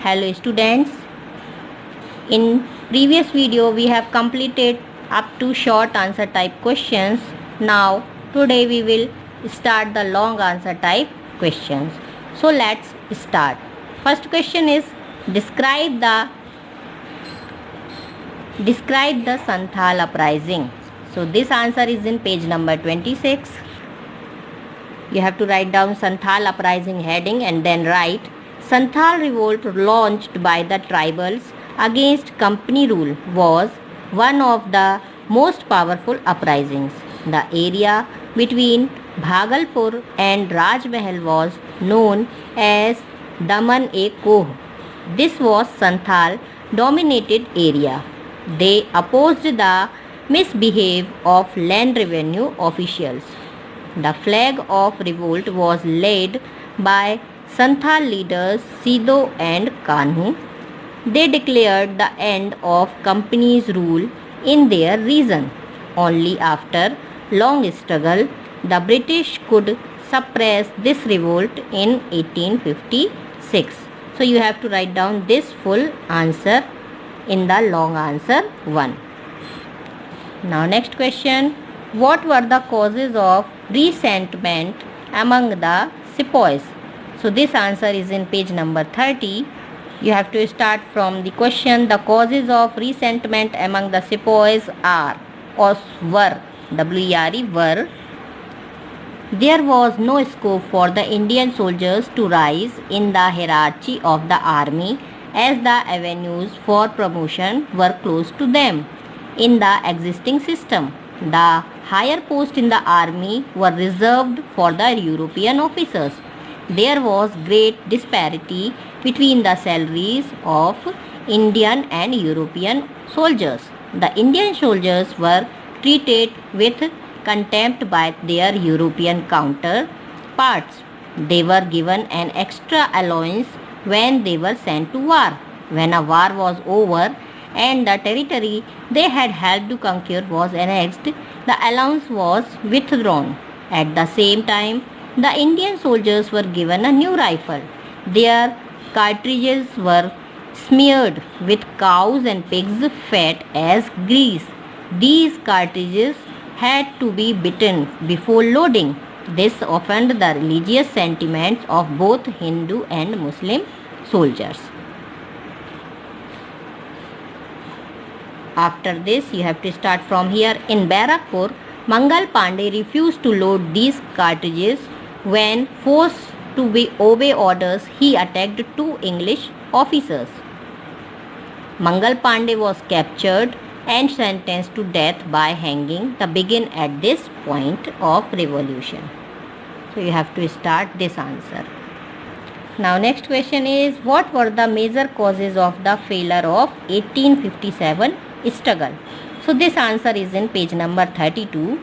Hello students, in previous video we have completed up to short answer type questions. Now today we will start the long answer type questions. So let's start. First question is describe the Santhal uprising. So this answer is in page number 26. You have to write down Santhal uprising heading and then write Santhal revolt launched by the tribals against company rule was one of the most powerful uprisings. The area between Bhagalpur and Rajmahal was known as Daman-e-Koh. This was Santhal dominated area. They opposed the misbehave of land revenue officials. The flag of revolt was led by Santhal leaders Sido and Kanhu. They declared the end of company's rule in their region. Only after long struggle, the British could suppress this revolt in 1856. So you have to write down this full answer in the long answer 1. Now next question. What were the causes of resentment among the sepoys? So this answer is in page number 30. You have to start from the question. The causes of resentment among the sepoys are or were, W-E-R-E, were. There was no scope for the Indian soldiers to rise in the hierarchy of the army as the avenues for promotion were closed to them. In the existing system, the higher posts in the army were reserved for the European officers. There was great disparity between the salaries of Indian and European soldiers. The Indian soldiers were treated with contempt by their European counterparts. They were given an extra allowance when they were sent to war. When a war was over and the territory they had helped to conquer was annexed, the allowance was withdrawn. At the same time, the Indian soldiers were given a new rifle. Their cartridges were smeared with cows and pigs' fat as grease. These cartridges had to be bitten before loading. This offended the religious sentiments of both Hindu and Muslim soldiers. After this, you have to start from here. In Barakpur, Mangal Pandey refused to load these cartridges. When forced to obey orders, he attacked 2 English officers. Mangal Pandey was captured and sentenced to death by hanging. The begin at this point of revolution. So you have to start this answer. Now next question is, what were the major causes of the failure of 1857 struggle? So this answer is in page number 32.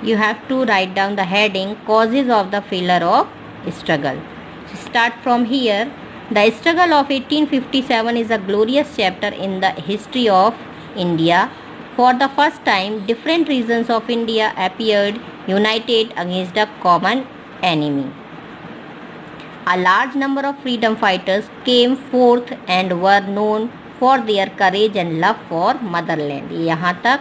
You have to write down the heading causes of the failure of struggle. So start from here. The struggle of 1857 is a glorious chapter in the history of India. For the first time, different regions of India appeared united against a common enemy. A large number of freedom fighters came forth and were known for their courage and love for motherland. यहाँ तक.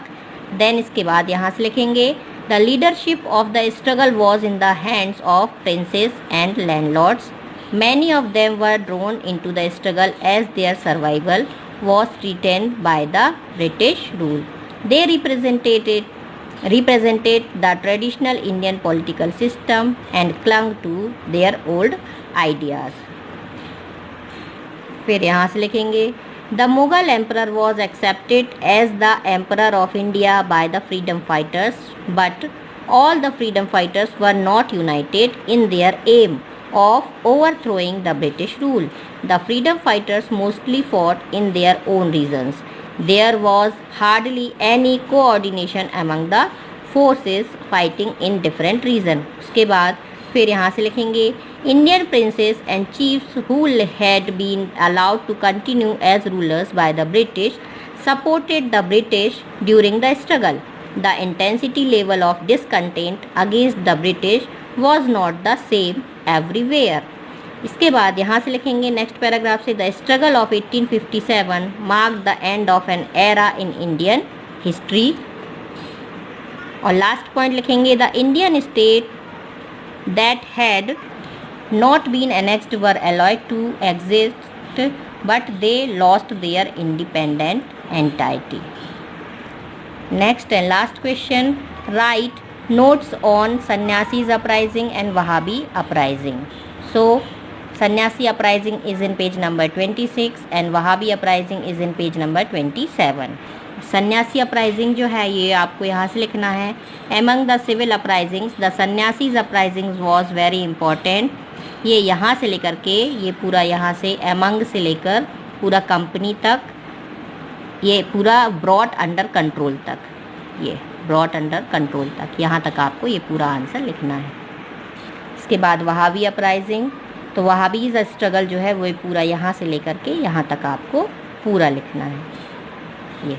Then इसके बाद यहाँ से लिखेंगे the leadership of the struggle was in the hands of princes and landlords. Many of them were drawn into the struggle as their survival was threatened by the British rule. They represented the traditional Indian political system and clung to their old ideas. फिर यहाँ से लिखेंगे the Mughal emperor was accepted as the emperor of India by the freedom fighters, but all the freedom fighters were not united in their aim of overthrowing the British rule. The freedom fighters mostly fought in their own regions. There was hardly any coordination among the forces fighting in different regions. उसके बाद फिर यहाँ से लिखेंगे Indian princes and chiefs who had been allowed to continue as rulers by the British supported the British during the struggle. The intensity level of discontent against the British was not the same everywhere. इसके बाद यहाँ से लिखेंगे next paragraph से, the struggle of 1857 mark the end of an era in Indian history. और last point लिखेंगे, the Indian state that had not been annexed were allowed to exist but they lost their independent entity. Next and last question, write notes on Sannyasis uprising and Wahhabi uprising. So Sannyasi uprising is in page number 26 and Wahhabi uprising is in page number 27. सन्यासी uprising जो है ये आपको यहाँ से लिखना है, among the civil uprisings the Sanyasis uprisings was very important. ये यहाँ से लेकर के ये पूरा यहाँ से एमंग से लेकर पूरा कंपनी तक, ये पूरा ब्रॉट अंडर कंट्रोल तक, ये ब्रॉट अंडर कंट्रोल तक, यहाँ तक आपको ये पूरा आंसर लिखना है। इसके बाद वहाबी अपराइजिंग, तो वहाबीज स्ट्रगल जो है वो पूरा यहाँ से लेकर के यहाँ तक आपको पूरा लिखना है। ये